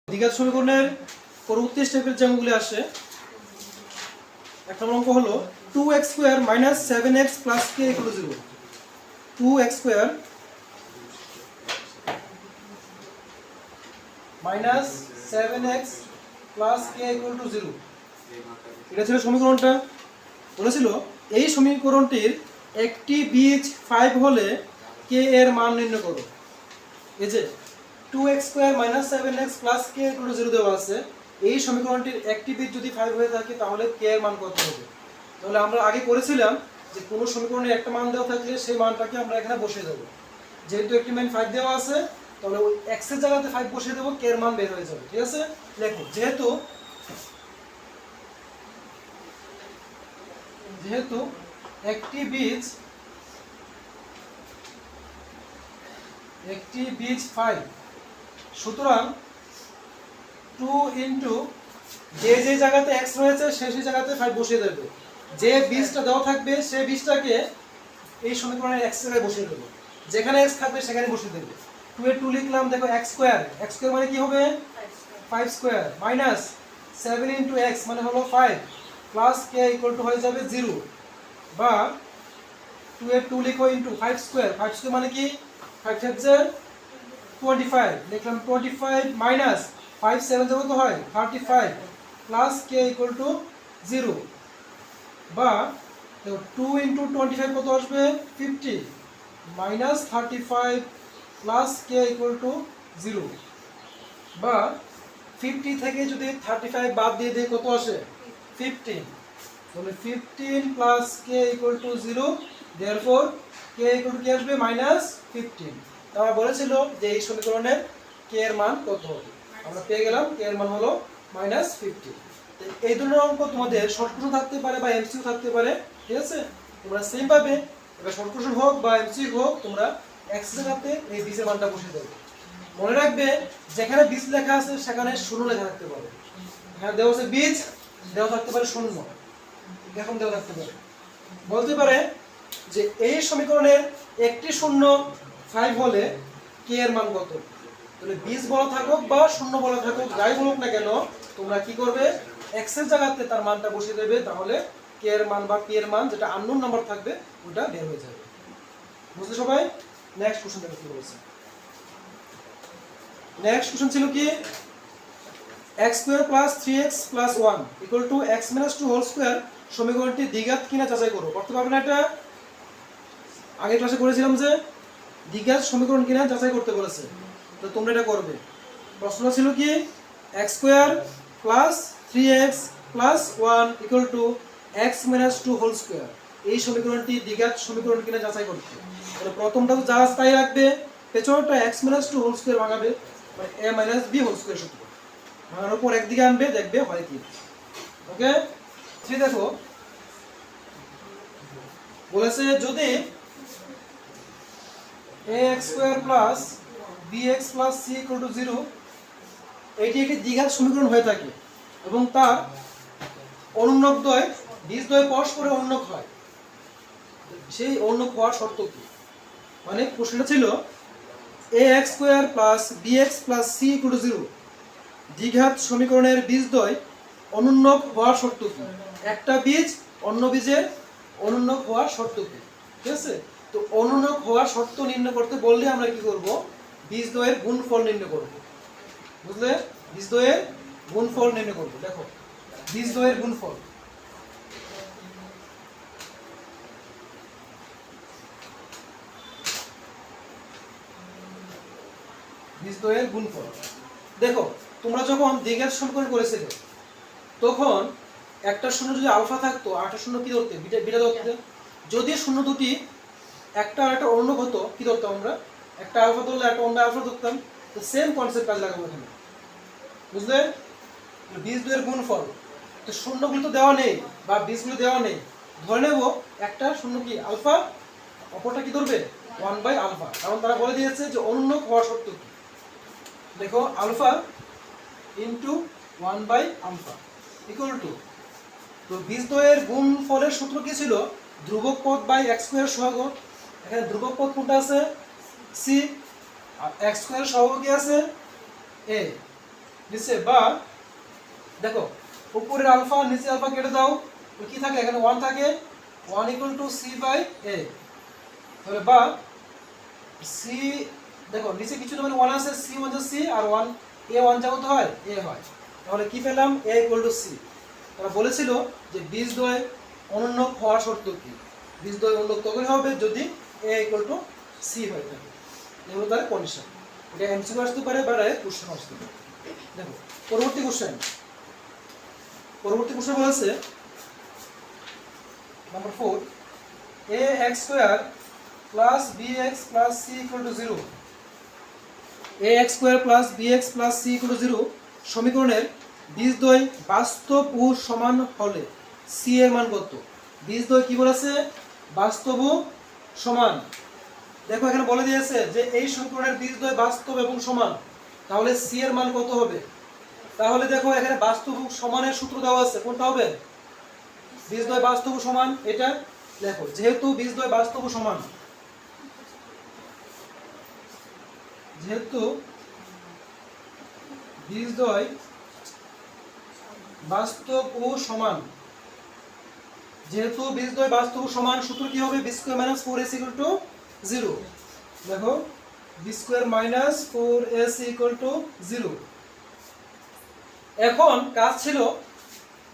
দ্বিঘাত সমীকরণের পরবর্তী স্টেপের যে অঙ্কগুলি আসে, এক নম্বর অঙ্ক হলো 2x square minus 7x plus k equal to 0। 2x square minus 7x plus k equal to 0, এটা ছিল সমীকরণটা। বলেছিল এই সমীকরণটির একটি বীজ 5 হলে k এর মান নির্ণয় করো। এই যে 2x square minus 7x plus k equal to 0 দেওয়া আছে, এই সমীকরণটির একটি বীজ যদি 5 হয়ে থাকে তাহলে k এর মান কত হবে? তাহলে আমরা আগে করেছিলাম যে কোনো সমীকরণের একটা মান দেওয়া থাকলে সেই মানটাকে আমরা এখানে বসিয়ে দেবো। যেহেতু একটি মান 5 দেওয়া আছে তাহলে ওই x এর জায়গাতে 5 বসিয়ে দেবো, k এর মান বের হয়ে যাবে। ঠিক আছে, দেখো যেহেতু একটি বীজ 5, সুতরাং 2 ইন্টু যে জায়গাতে x রয়েছে সেই জায়গাতে 5 বসিয়ে দেবে। যে বীজটা দেওয়া থাকবে সেই বীজটাকে এই সমীকরণের x জায়গায় বসিয়ে দেবে, যেখানে x থাকবে সেখানে বসিয়ে দেবে। 2 এর 2 লিখলাম, দেখো x স্কয়ার মানে কি হবে 5 স্কয়ার মাইনাস 7 ইন্টু x মানে হলো 5 প্লাস k ইকুয়াল টু হয়ে যাবে 0, বা 2 এর 2 লিখো ইন্টু 5 স্কয়ার মানে কি 5 5 25 লিখলাম 25 মাইনাস 5 7 দেবো তো হয় 35 প্লাস k ইকুয়াল টু 0, বা 2 ইন্টু 25 কত আসবে 50 minus 35 plus k equal to 0, বা 50 থেকে যদি 35 বাদ দিয়ে দিই কত আসে 15, তাহলে 15 plus k equal to 0, therefore k equal to কি আসবে মাইনাস 15। তারা বলেছিল যে এই সমীকরণের k এর মান কত হবে, আমরা পেয়ে গেলাম k এর মান হলো মাইনাস 15। এই ধরনের অঙ্ক তোমাদের শর্ট কোশ্চেন থাকতে পারে বা এমসিকিউ থাকতে পারে। ঠিক আছে, তোমরা সেম পাবে, এবার শর্ট কোশ্চেন হোক বা এমসিকিউ হোক, তোমরা x এর সাথে এই বীজের মানটা বসিয়ে দেবে। মনে রাখবে যেখানে বীজ লেখা আছে সেখানে শূন্য লেখা থাকতে পারে। এখানে দেওয়া আছে বীজ, দেওয়া থাকতে পারে শূন্য, এরকম দেওয়া থাকতে পারে। বলতে পারে যে এই সমীকরণের একটি শূন্য 5 হলে k এর মান কত? তাহলে বীজ বলা থাকুক বা শূন্য বলা থাকুক, যাই বলুক না কেন, তোমরা কি করবে x এর জায়গাতে তার মানটা বসিয়ে দেবে, তাহলে k এর মান বা p এর মান যেটা আননোন নাম্বার থাকবে ওটা বের হয়ে যাবে। বুঝলে সবাই? নেক্সট কোশ্চেন দেখো কি বলেছে। নেক্সট কোশ্চেন ছিল কি x square plus 3x plus 1 equal to x minus 2 whole square সমীকরণটি দ্বিঘাত কিনা যাচাই করো। করতে পারবে না? এটা আগের ক্লাসে করেছিলাম যে দ্বিঘাত সমীকরণ কিনা যাচাই করতে বলেছে, তো তোমরা এটা করবে। প্রশ্ন ছিল কি x square plus 3x plus 1 equal to x minus 2 whole square, এই সমীকরণটি দ্বিঘাত সমীকরণ কিনা যাচাই করতে। তাহলে প্রথমটা তো যা তাই রাখবে, পেছনটা x মাইনাস 2 হোল স্কয়ার ভাঙাবে, মানে a minus b whole square সূত্র ভাঙানোর পর একদিকে আনবে, দেখবে হয় কি। ওকে, দেখো বলেছে যদি ax square plus bx plus c equal to 0 এটি একটি দ্বিঘাত সমীকরণ হয়ে থাকে এবং তার অনুন্নক দ্বয় বীজদ্বয় পরস্পরের অনুন্নক হয়, সেই অনুন্নক হওয়ার শর্ত কি? মানে প্রশ্নটা ছিল ax square plus bx plus c equal to 0 দ্বিঘাত সমীকরণের বীজদ্বয় অনুন্নক হওয়ার শর্ত কি? একটা বীজ অন্য বীজের অনুন্নক হওয়ার শর্ত কি? ঠিক আছে, তো অনুন্নক হওয়ার শর্ত নির্ণয় করতে বললে আমরা কি করব, বীজদ্বয়ের গুণফল নির্ণয় করব। বুঝলে, বীজদ্বয়ের গুণফল নির্ণয় করব। দেখো বীজদ্বয়ের গুণফল, বীজদ্বয়ের গুণফল। দেখো তোমরা যখন দ্বিঘাত সমীকরণ করেছিলে তখন একটা শূন্য যদি আলফা থাকতো আর একটা শূন্য কি ধরতে, বিটা ধরতে। যদি শূন্য দুটি একটা আর একটা অন্য হতো কি ধরতাম আমরা, একটা আলফা ধরলে একটা অন্য আলফা ধরতাম। তো সেম কনসেপ্ট কাজ লাগাবো এখানে। বুঝলে, বীজদ্বয়ের গুণফল, তো শূন্যগুলো তো দেওয়া নেই বা বীজগুলো দেওয়া নেই, ধরে নেব একটা শূন্য কি আলফা, অপরটা কি ধরবে 1 বাই আলফা, কারণ তারা বলে দিয়েছে যে অনুন্নক হওয়ার শর্ত কি। দেখো alpha into 1 by alpha equal to, তো বীজদ্বয়ের গুণফলের সূত্র কি ছিল, ধ্রুবক পদ বাই x স্কয়ার সহগ। এখানে ধ্রুবক পদ কোনটা আছে c, আর x স্কয়ার সহগ কি আছে a। নিচে, বা দেখো উপরের আলফা নিচে আলফা কেটে দাও, কি থাকে এখানে 1 থাকে, 1 ইকুয়াল টু সি বাই এ। তাহলে বা সি, দেখো নিচে কিছু না মানে 1 আছে, সি 1 যা সি, আর 1 এ 1 যা কত হয় এ হয়। তাহলে কি পেলাম, এ ইকুয়াল টু সি। তারা বলেছিল যে বীজদ্বয় অনুন্নক হওয়ার শর্ত কি, বীজদ্বয় অনুন্নক তখনই হবে যদি এ ইকুয়াল টু সি হয়ে থাকে, এগুলো তার কন্ডিশন। এটা এমসিকিউ আসতে পারে বা ডাইরেক্ট কোশ্চেন আসতে পারে। দেখো পরবর্তী কোশ্চেন বলেছে number 4, A X square plus B X plus C equal to 0, A X square plus B X plus C equal to 0 সমীকরণের বীজদ্বয় বাস্তব ও সমান হলে সি এর মান কত? বীজদ্বয় কি বলেছে, বাস্তব ও সমান। দেখো এখানে বলে দিয়েছে যে এই সমীকরণের বীজদ্বয় বাস্তব এবং সমান, তাহলে সি এর মান কত হবে? তাহলে দেখো এখানে বাস্তব ও সমানের সূত্র দেওয়া আছে, কোনটা হবে? বীজদ্বয় বাস্তব ও সমান, এটা দেখো যেহেতু বীজদ্বয় বাস্তব ও সমান, যেহেতু বীজদ্বয় বাস্তব ও সমান, যেহেতু বীজদ্বয় বাস্তব ও সমান, সূত্র কি হবে, B square minus 4ac equal to 0। দেখো B square minus 4ac equal to 0। এখন কাজ ছিল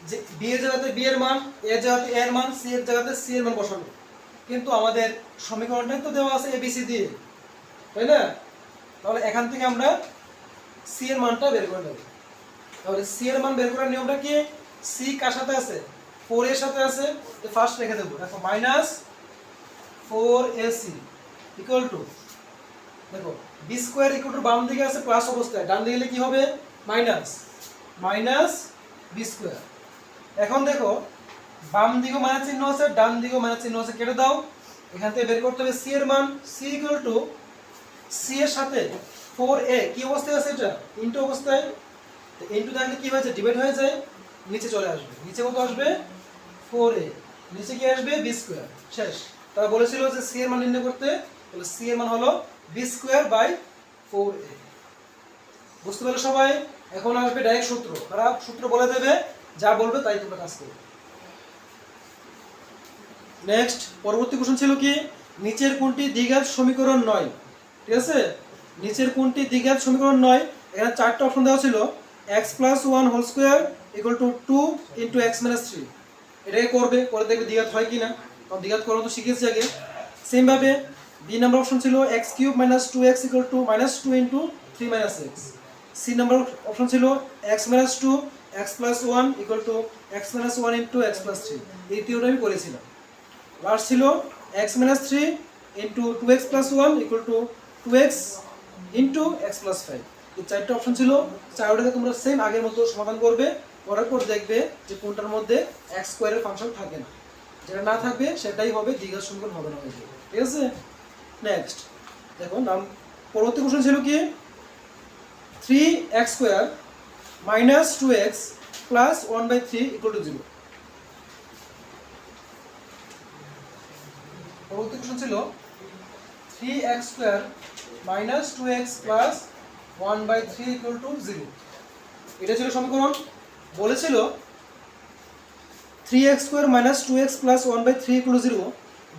যে বি এর জায়গাতে বি এর মান, এ এর জায়গাতে এ এর মান, সি এর জায়গাতে সি এর মান বসানো, কিন্তু আমাদের সমীকরণটাই তো দেওয়া আছে এবিসি দিয়ে, তাই না? তাহলে এখান থেকে আমরা সি এর মানটা বের করে নেব। তাহলে সি এর মান বের করার নিয়মটা কি, সি কার সাথে আছে, 4 এর সাথে আছে, তো ফার্স্ট রেখে দেব। দেখো মাইনাস 4ac ইকুয়াল টু, দেখো বি স্কয়ার ইকুয়াল টু বাম দিকে আছে প্লাস অবস্থায়, ডান দিকে গেলে কি হবে, মাইনাস, মাইনাস বি স্কয়ার। এখন দেখো বাম দিকেও মাইনাস চিহ্ন আছে, ডান দিকেও মাইনাস চিহ্ন আছে, কেটে দাও। এখান থেকে বের করতে হবে সি এর মান, সি ইকুয়াল টু সি এর সাথে 4a কি অবস্থায় আছে, এটা ইনটু অবস্থায়, তো ইনটু থাকলে কি হয়েছে, ডিভাইড হয়ে যায়, নিচে চলে আসবে। নিচে কত আসবে, 4a, নিচে কি আসবে, বি স্কয়ার, শেষ। তারা বলেছিল যে সি এর মান নির্ণয় করতে, তাহলে সি এর মান হলো বি স্কয়ার বাই 4a। বুঝতে পারলে সবাই? এখন আসবে ডাইরেক্ট সূত্র, তারা সূত্র বলে দেবে, যা বলবে তাই তোমরা কাজ করবে। নেক্সট পরবর্তী কোশ্চেন ছিল কি, নিচের কোনটি দ্বিঘাত সমীকরণ নয়? ঠিক আছে, নিচের কোনটি দ্বিঘাত সমীকরণ নয়? এখানে চারটা অপশন দেওয়া ছিল, x plus 1 whole square equal to 2 into X minus 3। এটাকে করবে, করে দেখবে দ্বিঘাত হয় কিনা, কারণ দ্বিঘাত করা তো শিখেছি আগে। সেমভাবে বি নাম্বার অপশন ছিল x cube minus 2x equal to minus 2 into 3 minus x. C number option ছিল x minus 2 x plus 1 equal to x minus 1 into x plus 3। এই তিনটা আমি করেছিলাম। লাস্ট ছিল x minus 3 into 2x plus 1 equal to 2x into x plus 5। এই চারটে option ছিল, চারটাকে তোমরা সেম আগের মতো সমাধান করবে, করার পর দেখবে যে কোনটার মধ্যে এক্স স্কোয়ারের ফাংশন থাকে না, যেটা না থাকবে সেটাই হবে দ্বিঘাত সমীকরণ, হবে না, হয়ে যাবে। ঠিক আছে, নেক্সট দেখো পরবর্তী কোশ্চেন ছিল কি, 3x square minus 2x plus 1/3 equal to 0। পরবর্তী কোশ্চেন ছিল 3x square minus 2x plus 1/3 equal to 0। এটা ছিল সমীকরণ। বলেছিল 3x square minus 2x plus 1/3 equal to 0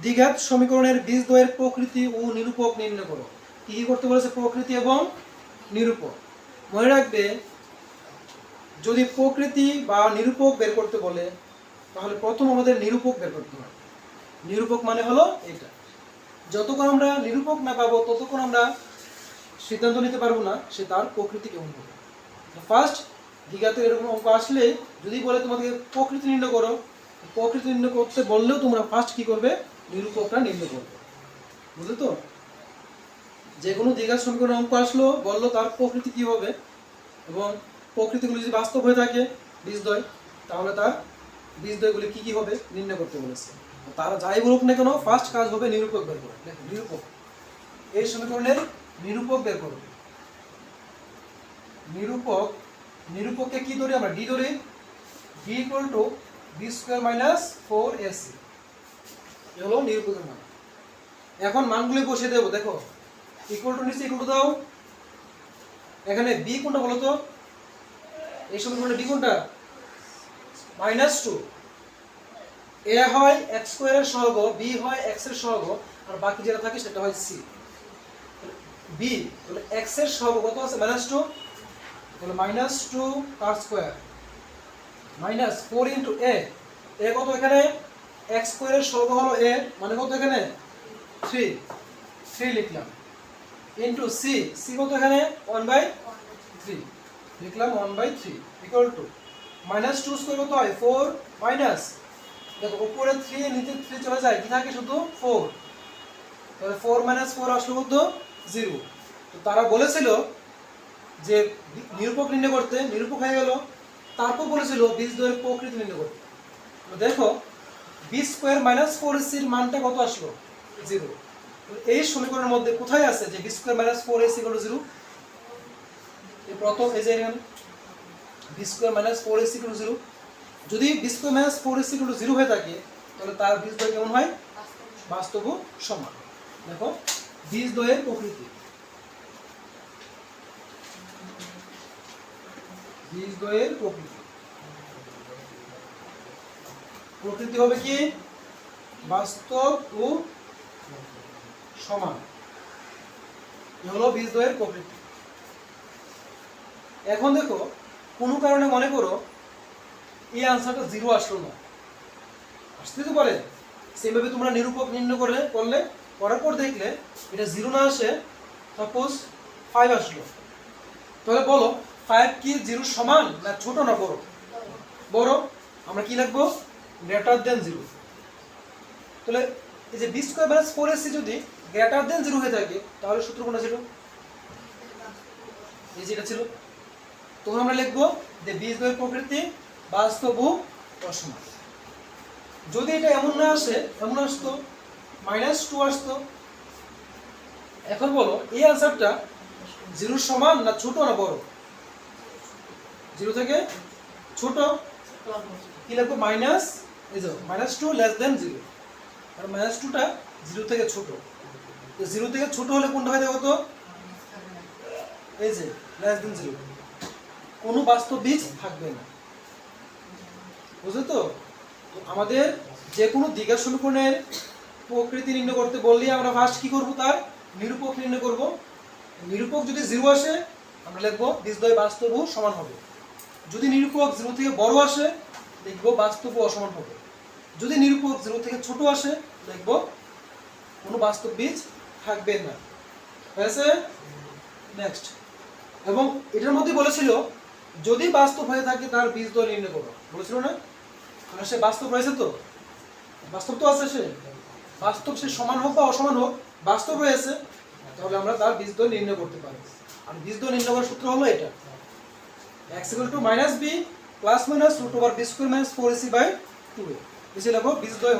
দ্বিঘাত সমীকরণের বীজদ্বয়ের প্রকৃতি ও নিরূপক নির্ণয় করো। কি কি করতে বলেছে, প্রকৃতি এবং নিরূপক। মনে রাখবে, যদি প্রকৃতি বা নিরূপক বের করতে বলে তাহলে প্রথম আমাদের নিরূপক বের করতে হবে। নিরূপক মানে হলো এটা, যতক্ষণ আমরা নিরূপক না পাবো ততক্ষণ আমরা সিদ্ধান্ত নিতে পারবো না সে তার প্রকৃতি কেমন হবে। ফার্স্ট দ্বিঘাতের এরকম অঙ্ক আসলে যদি বলে তোমাকে প্রকৃতি নির্ণয় করো, প্রকৃতি নির্ণয় করতে বললেও তোমরা ফার্স্ট কি করবে, নিরূপকটা নির্ণয় করবে। বুঝলে তো? যে কোনো দ্বিঘাত সমীকরণ অঙ্ক আসলো, বললো তার প্রকৃতি কি হবে, এবং প্রকৃতিগুলি যদি বাস্তব হয়ে থাকে বীজদ্বয়, তাহলে তার বীজদ্বয়গুলি কি কি হবে নির্ণয় করতে বলেছে। তারা যাই বলুক না কেন, ফার্স্ট কাজ হবে নিরূপক বের করা। দেখো নিরূপক, এই সমীকরণের নিরূপক বের করবে। নিরূপক, নিরূপককে কি ধরি আমরা, ডি ধরি, D equal to B square minus 4ac। এ হলো নিরূপকের মান। এখন মানগুলি বসিয়ে দেবো। দেখো ইকুয়াল টু নিচে ইকুয়াল টু দাও, এখানে বি কোনটা বলো তো, এই সমীকরণে বি কোনটা -2 এ হয় x স্কয়ারের সহগ বি হয় x এর সহগ আর বাকি যেটা থাকে সেটা হয় c বি তাহলে x এর সহগ কত আছে -2 তাহলে -2 তার স্কয়ার -4 ইনটু a এ কত এখানে x স্কয়ারের সহগ হলো a মানে কত এখানে 3 লিখলাম ইনটু c কত এখানে 1/3 লিখলাম 1/3 ইকুয়াল টু -2 স্কয়ার কত হয় 4 মাইনাস দেখো উপরে 3 নিচে 3 চলে যায় কি থাকে শুধু 4 তাহলে 4 - 4 আসলে কত 0 তো তারা বলেছিল যে নিরূপক নির্ণয় করতে নিরূপক হয়ে গেল তারপর বলেছিল বীজদ্বয়ের প্রকৃতি নির্ণয় করতে তো দেখো বি স্কয়ার -4ac এর মানটা কত আসলো 0 তো এই সমীকরণের মধ্যে কোথায় আছে যে বি স্কয়ার -4ac 0 এই প্রথম এই যে এখানে বি স্কয়ার -4ac 0 যদি বি স্কয়ার -4ac 0 হয়ে থাকে তাহলে তার বীজদ্বয় কেমন হয় বাস্তব ও সমান দেখো বীজদ্বয়ের প্রকৃতি বীজদ্বয়ের প্রকৃতি হবে কি বাস্তব ও সমান এই হলো বীজদ্বয়ের প্রকৃতি এখন দেখো কোনো কারণে মনে করো এই আনসারটা 0 আসলো না আসতে তো পারে সেভাবে তোমরা নিরূপক নির্ণয় করলে করার পর দেখলে এটা 0 না আসে সাপোজ 5 আসলো তাহলে বলো 5 কি 0 সমান না ছোট না বড় বড় আমরা কি লিখবো গ্রেটার দেন 0 তাহলে এই যে b স্কয়ার - 4ac যদি গ্রেটার দেন 0 হয়ে থাকে তাহলে সূত্র কোনটা ছিল এই যেটা ছিল তখন আমরা লিখবো যে বীজদ্বয়ের প্রকৃতি বাস্তব ও অসমান যদি এটা এমন না আসে এমন আসতো -2 আসতো এখন বলো এই আনসারটা 0 সমান না ছোট না বড় 0 থেকে ছোট কি লিখবো মাইনাস এই যে -2 লেস দেন 0 আর -2টা 0 থেকে ছোট তো 0 থেকে ছোট হলে কোনটা হয় দেখো তো এই যে লেস দেন 0 কোনো বাস্তব বীজ থাকবে না বুঝছো তো আমাদের যে কোনো দ্বিঘাত সমীকরণের প্রকৃতি নির্ণয় করতে বললেই আমরা ফার্স্ট কি করব তার নিরূপক নির্ণয় করব নিরূপক যদি 0 আসে আমরা লিখব বীজদ্বয় বাস্তব ও সমান হবে যদি নিরূপক 0 থেকে বড় আসে লিখব বাস্তব ও অসমান হবে যদি নিরূপক 0 থেকে ছোট আসে লিখব কোনো বাস্তব বীজ থাকবে না হয়েছে নেক্সট এবং এটার মধ্যে বলেছিল যদি বাস্তব হয়ে থাকে তার বীজদ্বয় নির্ণয় করো বলেছিল না মানে সে বাস্তব রয়েছে তো বাস্তব তো আছে সে বাস্তব সে সমান হোক বা অসমান হোক বাস্তব রয়েছে তাহলে আমরা তার বীজদ্বয় নির্ণয় করতে পারি আর বীজদ্বয় নির্ণয় করার সূত্র হলো এটা x = -b ± √b² - 4ac/2a এসে লিখো বীজদ্বয়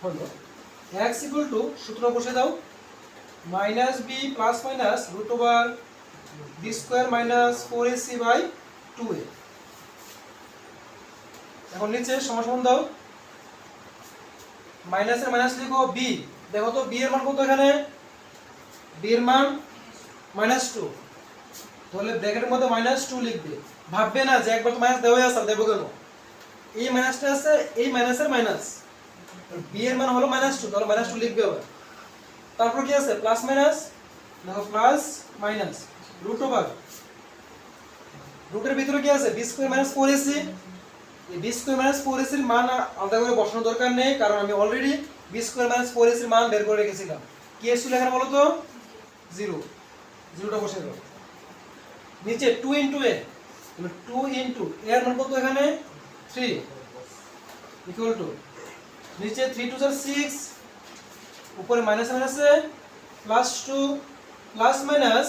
হলো x সূত্র বসে দাও -b ± √b² - 4ac/2a এখন নিচে সমান দাও মাইনাসের মাইনাস লিখো b দেখো তো b এর মান কত এখানে b এর মান -2 তাহলে ব্র্যাকেটের মধ্যে -2 লিখবে ভাববে না যে একবার তো মাইনাস দেওয়াই আছে দেবো কেন এই মাইনাসটা আছে এই মাইনাসের মাইনাস b এর মান হলো -2 তাহলে -2 লিখবে আবার তারপর কি আছে প্লাস মাইনাস দেখো প্লাস মাইনাস রুটের ভিতরে কি আছে b² - 4ac এই b² - 4ac এর মান আলাদা করে বসানোর দরকার নেই কারণ আমি অলরেডি b² - 4ac এর মান বের করে রেখেছিলাম কি এসেছিল এখানে বলো তো 0টা বসিয়ে দাও নিচে 2 * a তাহলে 2 * a এর মান কত এখানে 3 ইকুয়াল টু নিচে 3 * 2 = 6 উপরে মাইনাস মাইনাসে +2 প্লাস মাইনাস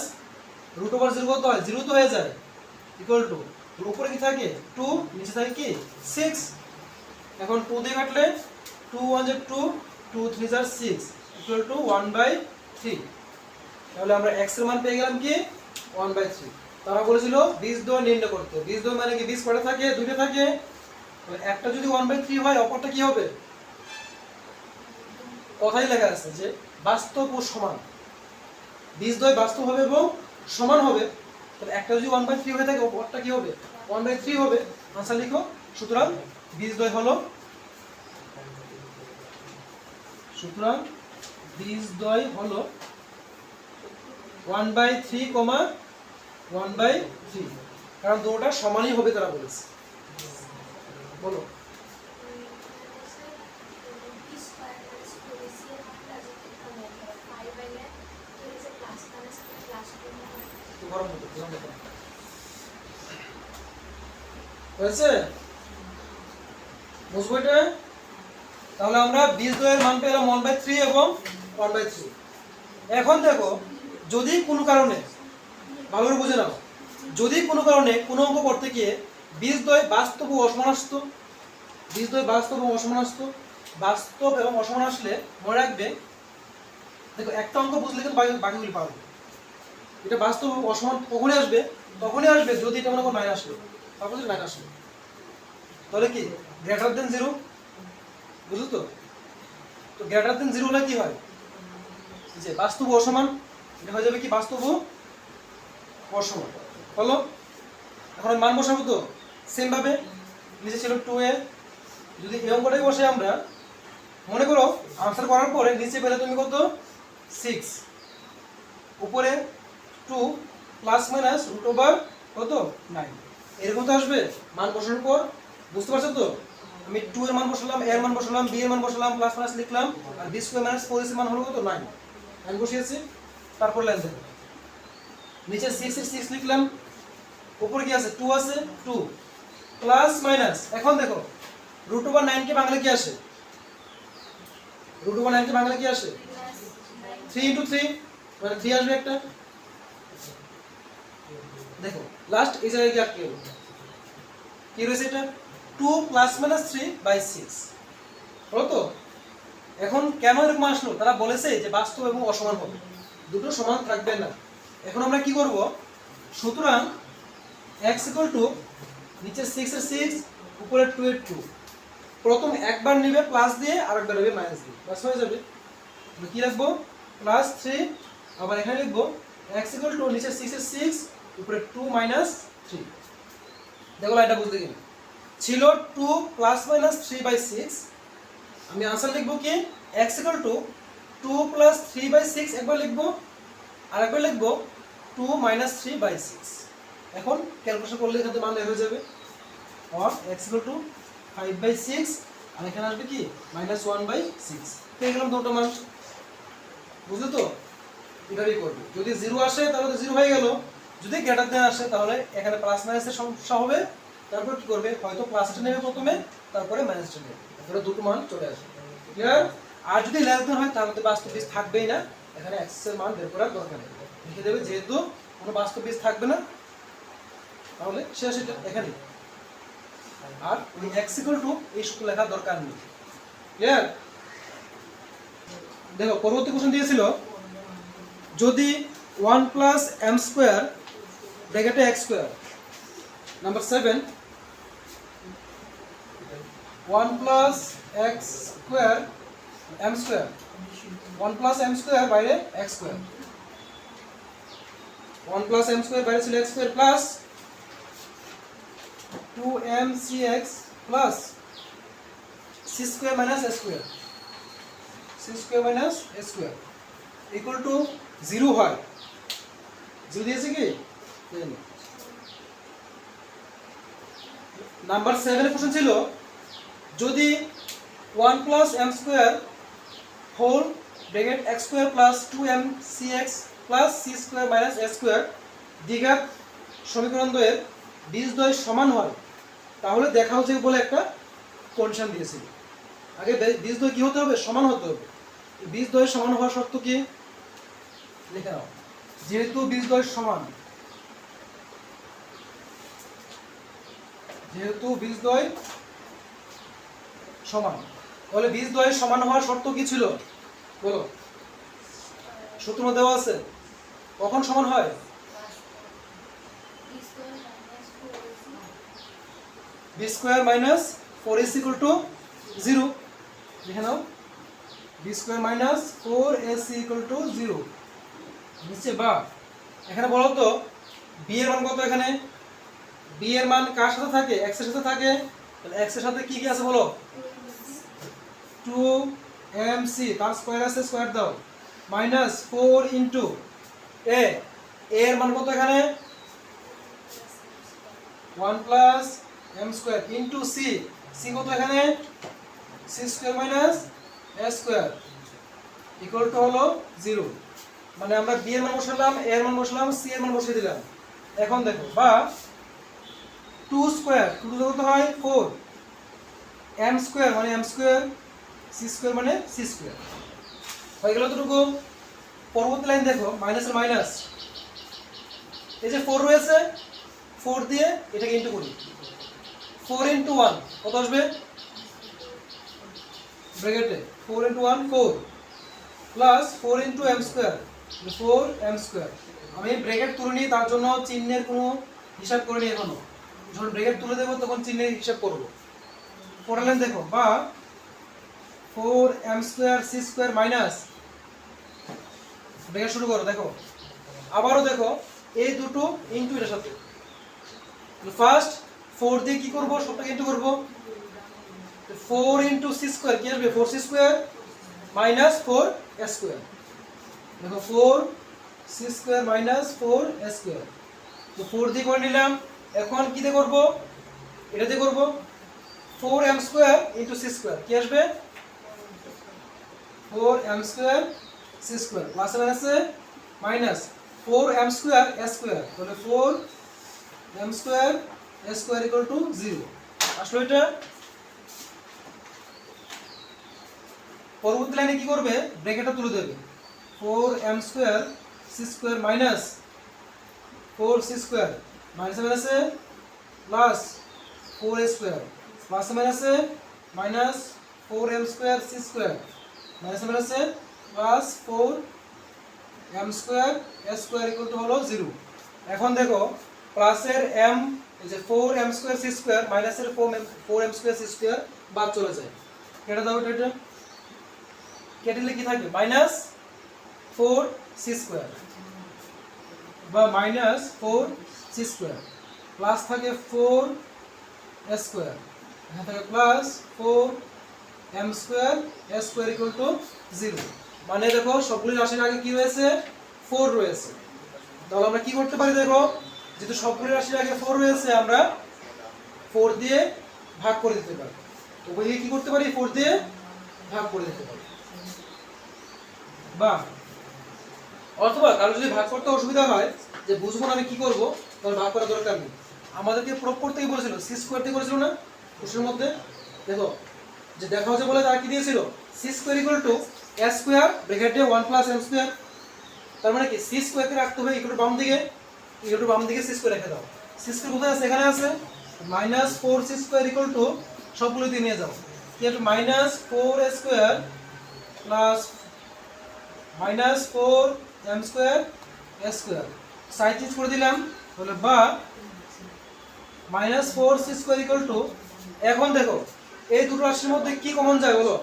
√0 কত হয় 0 তো হয়ে যায় ইকুয়াল টু উপরে কি থাকে 2 নিচে থাকে কি 6 এখন 2 দিয়ে কাটলে 2 1 = 2 2 3 = 6 ইকুয়াল টু 1/3 তাহলে আমরা x এর মান পেয়ে গেলাম কি 1/3 তারা বলেছিল বীজদ্বয় নির্ণয় করতে বীজদ্বয় মানে কি বীজ কয়টা থাকে দুইটা থাকে তাহলে একটা যদি 1/3 হয় অপরটা কি হবে কথাই লেখা আছে যে বাস্তব ও সমান বীজদ্বয় বাস্তব হবে এবং সমান হবে, তাহলে একটা যদি 1/3 হয়ে থাকে অপরটা কি হবে 1/3 হবে। আনসার লিখো। সুতরাং বীজদ্বয় হলো, সুতরাং বীজদ্বয় হলো 1/3, 1/3, কারণ দুটোটা সমানই হবে তারা বলেছে। বলো। হয়েছে? বুঝবো এটা? তাহলে আমরা বীজদ্বয়ের মান পেলাম 1/3 এবং 1/3। এখন দেখো, যদি কোনো কারণে, ভালো করে বুঝে নাও, যদি কোনো কারণে কোনো অঙ্ক করতে গিয়ে বীজদ্বয় বাস্তব ও অসমান আসতো, বীজদ্বয় বাস্তব এবং অসমান আসতো, বাস্তব এবং অসমান আসলে মনে রাখবে, দেখো একটা অঙ্ক বুঝলে কিন্তু বাকিগুলি পারবে। এটা বাস্তব এবং অসমান কখনই আসবে, তখনই আসবে যদি এটা মনে করো 9 আসলো, তারপর 9 আসলো, তাহলে কি গ্রেটার দেন 0, বুঝলো তো? তো গ্রেটার দেন 0 হলে কি হয়, যে বাস্তব ও অসমান, এটা হয়ে যাবে কি বাস্তব ও অসমান। বলো। এখন মান বসাবো তো সেম ভাবে, নিচে ছিল 2a, যদি এই অঙ্কটাই বসে আমরা, মনে করো আনসার করার পরে নিচে পেলে তুমি কত 6, উপরে 2 প্লাস মাইনাস রুট ওভার কত 9, এরকম তো আসবে মান বসানোর পর। বুঝতে পারছো তো? আমি 2 এর মান বসালাম, a এর মান বসালাম, b এর মান বসালাম, প্লাস মাইনাস লিখলাম, আর b স্কয়ার মাইনাস 4ac এর মান হলো কত 9, 9 বসিয়েছি, তারপর লাইন দেব, নিচে 6 এর 6 লিখলাম, উপরে কি আছে 2 আছে, 2 প্লাস মাইনাস, এখন দেখো রুট ওভার 9 কে বাংলা কি আসে, রুট ওভার 9 কে বাংলা কি আসে 3 * 3, মানে 3 আসবে একটা। দেখো লাস্ট এই জায়গায় কি আটকে গেল, কি রয়েছে এটা 2 প্লাস মাইনাস 3/6, হলো তো? এখন কেন এরকম আসলো, তারা বলেছে যে বাস্তব এবং অসমান হবে, দুটো সমান থাকবে না। এখন আমরা কি করব, সুতরাং x = নিচে 6 এর 6, উপরে 2 এর 2, প্রথম একবার নেবে প্লাস দিয়ে আর একবার নেবে মাইনাস দিয়ে, বাস হয়ে যাবে। আমরা কি লিখবো +3, আবার এখানে লিখবো x = নিচে 6 এর 6, উপরে 2 - 3। দেখো এটা বুঝতে গেলে ছিল 2 প্লাস মাইনাস 3/6, আমি आंसर লিখবো কি x = 2 প্লাস 3/6 একবার লিখবো, আর একবার লিখবো 2 - 3/6। এখন ক্যালকুলেশন করলে এখানে মান বের হয়ে যাবে, আর x = 5/6, আর এখানে আসবে কি -1/6, পেয়ে গেলাম দুটো মান। বুঝলে তো? এভাবেই করবে, যদি 0 আসে তাহলে তো 0 হয়ে গেল, যদি গ্রেটার দেন আসে তাহলে এখানে প্লাস মাইনাসের সমস্যা হবে, তারপর কি করবে, হয়তো প্লাসটা নেবে প্রথমে, তারপরে মাইনাসটা নেবে, তারপরে দুটো মান চলে আসবে। ক্লিয়ার? আর যদি লেস দেন হয় তাহলে তো বাস্তব বীজ থাকবেই না, এখানে x এর মান বের করার দরকার নেই, লিখে দেবে যেহেতু কোনো বাস্তব বীজ থাকবে না, তাহলে শেষ এটা এখানে। আর ওই x = এই সূত্র লেখার দরকার নেই। ক্লিয়ার? দেখো পরবর্তী কোশ্চেন দিয়েছিল, যদি 1 + m² ব্র্যাকেটে x², number 7, 1 + x² m², 1 + m² বাইরে x², 1 + m² বাইরে ছিল x² plus 2mcx plus c² - a², c² - a² = 0 হয়। 0 দিয়েছে কি? নাম্বার 7 এর কোশ্চেন ছিল, যদি 1 + m² whole bracket x² plus 2mcx plus c² - a² দ্বিঘাত সমীকরণ দ্বয়ের বীজদ্বয় সমান হয়, তাহলে দেখা হচ্ছে বলে একটা কন্ডিশন দিয়েছিল। আগে বীজদ্বয় কি হতে হবে, সমান হতে হবে। বীজদ্বয় সমান হওয়ার শর্ত কি লিখে নাও, যেহেতু বীজদ্বয় সমান, যেহেতু বীজদ্বয় সমান, তাহলে বীজদ্বয় সমান হওয়ার শর্ত কি ছিল বলো, সূত্র দেওয়া আছে, কখন সমান হয়, b² - 4ac = 0, লিখে নাও b² - 4ac = 0। নিচে বা এখানে বলো তো বি এর মান কত এখানে বি এর মান কার সাথে থাকে x এর সাথে থাকে তাহলে x এর সাথে কি কি আছে বলো 2mc তার স্কয়ার আছে স্কয়ার দাও মাইনাস 4 ইনটু a এর মান কত এখানে 1 plus m square into c c কত এখানে c square minus a square equal to হলো 0 মানে আমরা b এর মান বসালাম a এর মান বসালাম c এর মান বসিয়ে দিলাম এখন দেখো বা 2 স্কয়ার 2 কত হয় 4 m স্কয়ার মানে m স্কয়ার c স্কয়ার মানে c স্কয়ার হয়ে গেল এতটুকু পরবর্তী লাইন দেখো মাইনাস এর মাইনাস এই যে 4 রয়েছে 4 দিয়ে এটাকে ইনটু করি 4 ইনটু 1 কত আসবে ব্র্যাকেটে 4 into 1 4 plus 4 into m square 4 m square আমি ব্র্যাকেট তুলে নিই তার জন্য চিহ্নের কোনো হিসাব করে নিই এখনো যখন ব্র্যাকেট তুলে দেব তখন চিহ্নের হিসাব করব পরের লাইন দেখো বা 4 m square c square minus bracket শুরু করো দেখো আবারও দেখো এই দুটো ইনটু এর সাথে ফার্স্ট 4 দিয়ে কি করব সবটাকে ইনটু করব 4 ইনটু c স্কয়ার কি আসবে 4c square minus 4 s square দেখো 4 c square minus 4 s square তো 4 দিয়ে করে নিলাম এখন কি দিয়ে করব এটা দিয়ে করব 4m square into c square কি আসবে 4m square c square plus মাইনাসে minus 4m square s square তাহলে 4m square s square equal to 0 আসলে এটা পরবর্তী লাইনে কি করবে ব্র্যাকেটটা তুলে দেবে 4m square c square minus 4c square minus মাইনাসে প্লাস 4a স্কয়ার প্লাস মাইনাসে minus 4m square c square minus মাইনাসে plus 4m square s square equal to হলো 0 এখন দেখো প্লাসের m এই যে 4m স্কয়ার c স্কয়ার মাইনাসের 4m স্কয়ার c স্কয়ার বাদ চলে যায় কেটে দাও এটা কেটে দিলে কি থাকবে মাইনাস 4c স্কয়ার বা মাইনাস 4c স্কয়ার প্লাস থাকে 4s স্কয়ার এখানে থাকে plus 4m square s square equal to 0 মানে দেখো সবগুলো রাশির আগে কি রয়েছে 4 রয়েছে তাহলে আমরা কি করতে পারি দেখো যেহেতু সবগুলো রাশির আগে 4 রয়েছে আমরা 4 দিয়ে ভাগ করে দিতে পারি তো বলি কি করতে পারি 4 দিয়ে ভাগ করে দিতে পারি বা অথবা কারো যদি ভাগ করতে অসুবিধা হয় যে বুঝবো না আমি কি করব তাহলে ভাগ করার দরকার নেই আমাদেরকে প্রুফ করতেই বলেছিল c স্কয়ার দিয়ে করেছিল না কোশ্চেনের মধ্যে দেখো যে দেখা হচ্ছে বলে তার কি দিয়েছিল c square equal to s square ব্র্যাকেটে 1 প্লাস m স্কয়ার তার মানে কি c স্কয়ার কে রাখতে হবে ইকুয়াল টু বাম দিকে c স্কয়ার রেখে দাও c স্কয়ার কোথায় আছে এখানে আছে minus 4c square equal two সবগুলো দিয়ে নিয়ে যাও কি আছে minus 4s square plus minus 4m square s square side change করে দিলাম তাহলে বা minus 4c square equal two এখন দেখো এই দুটো রাশির মধ্যে কি কমন যায় বলো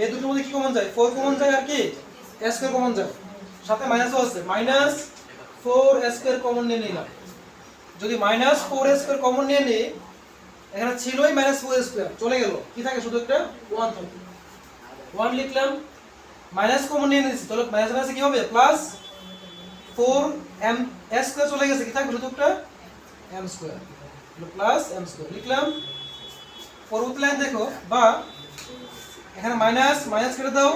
এই দুটোর মধ্যে কি কমন যায় 4 কমন যায় আর কি s স্কয়ার কমন যায় সাথে মাইনাসও আছে মাইনাস 4s স্কয়ার কমন নিয়ে নিলাম যদি মাইনাস 4s স্কয়ার কমন নিয়ে নিই এখানে ছিলই মাইনাস 4s স্কয়ার চলে গেল কি থাকে শুধু একটা 1 থাকে 1 লিখলাম মাইনাস কমন নিয়ে নিয়েছি তাহলে মাইনাস মাইনাসে কি হবে প্লাস 4m s স্কয়ার চলে গেছে কি থাকবে শুধু একটা m square plus m square লিখলাম পরবর্তী লাইন দেখো বা এখানে মাইনাস মাইনাস কেটে দাও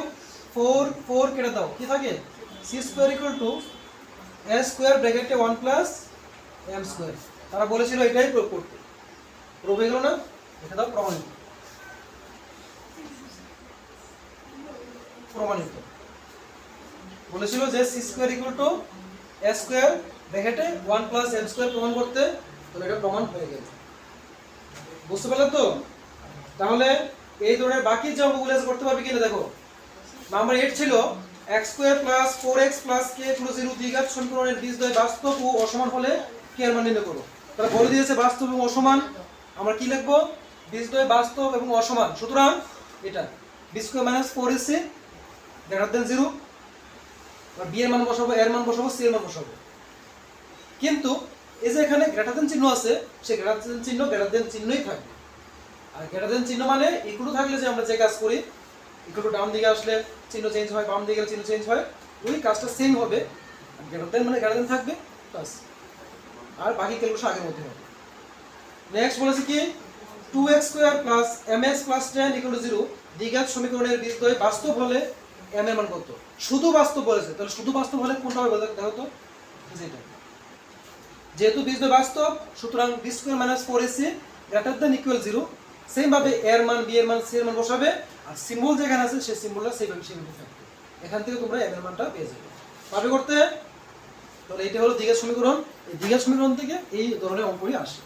4 কেটে দাও কি থাকে c square equal to s square ব্র্যাকেটে 1 প্লাস m স্কয়ার তারা বলেছিল এটাই প্রয়োগ করতে প্রয়োগ হলো না এটা দাও প্রমাণিত বলেছিল যে c square equal to s square ব্র্যাকেটে 1 প্লাস m স্কয়ার প্রমাণ করতে তাহলে এটা প্রমাণ হয়ে গেল বুঝতে পারলে তো তাহলে এই ধরনের বাকি যে অঙ্কগুলো করতে পারবে কিনা দেখো নাম্বার 8 ছিল x square plus 4x plus k পুরো 0 দ্বিঘাত সমীকরণের বীজদ্বয় বাস্তব ও অসমান হলে k এর মান নির্ণয় করো তারা বলে দিয়েছে বাস্তব এবং অসমান আমরা কি লিখব বীজদ্বয় বাস্তব এবং অসমান সুতরাং এটা b square minus 4ac greater than 0 B এর মান বসাবো, এর মান বসাবো, সি এর মান বসাবো। কিন্তু এই যে এখানে গ্রেটার দেন চিহ্ন আছে, সেই গ্রেটার দেন চিহ্ন গ্রেটার দেন চিহ্নই থাকবে। আর গ্রেটার দেন চিহ্ন মানে ইকুয়াল থাকলে যে আমরা যে কাজ করি, ইকুয়াল ডান দিকে আসলে চিহ্ন চেঞ্জ হয়, বাম দিকে গেলে চিহ্ন চেঞ্জ হয়, ওই কাজটা সেম হবে। গ্রেটার দেন মানে গ্রেটার দেন থাকবে বাস, আর বাকি ক্যালকুলেশন আগের মধ্যে হবে। নেক্সট বলেছে কি 2x square plus mx plus 10 equal to 0 দ্বিঘাত সমীকরণের বীজদ্বয় বাস্তব হলে m এর মান কত? শুধু বাস্তব বলেছে, তাহলে শুধু বাস্তব হলে কোনটা হবে দেখো তো, যেটা যেহেতু বীজদ্বয় বাস্তব সুতরাং b square minus 4ac greater than equal 0। Same ভাবে এর মান, বি এর মান, সি এর মান বসাবে, আর সিম্বল যেখানে আছে সেই সিম্বলটা সেইভাবে থাকবে। এখান থেকে তোমরা m এর মানটা পেয়ে যাবে। পাবে করতে? তাহলে এইটা হলো দ্বিঘাত সমীকরণ। এই দ্বিঘাত সমীকরণ থেকে এই ধরনের অঙ্কই আসে।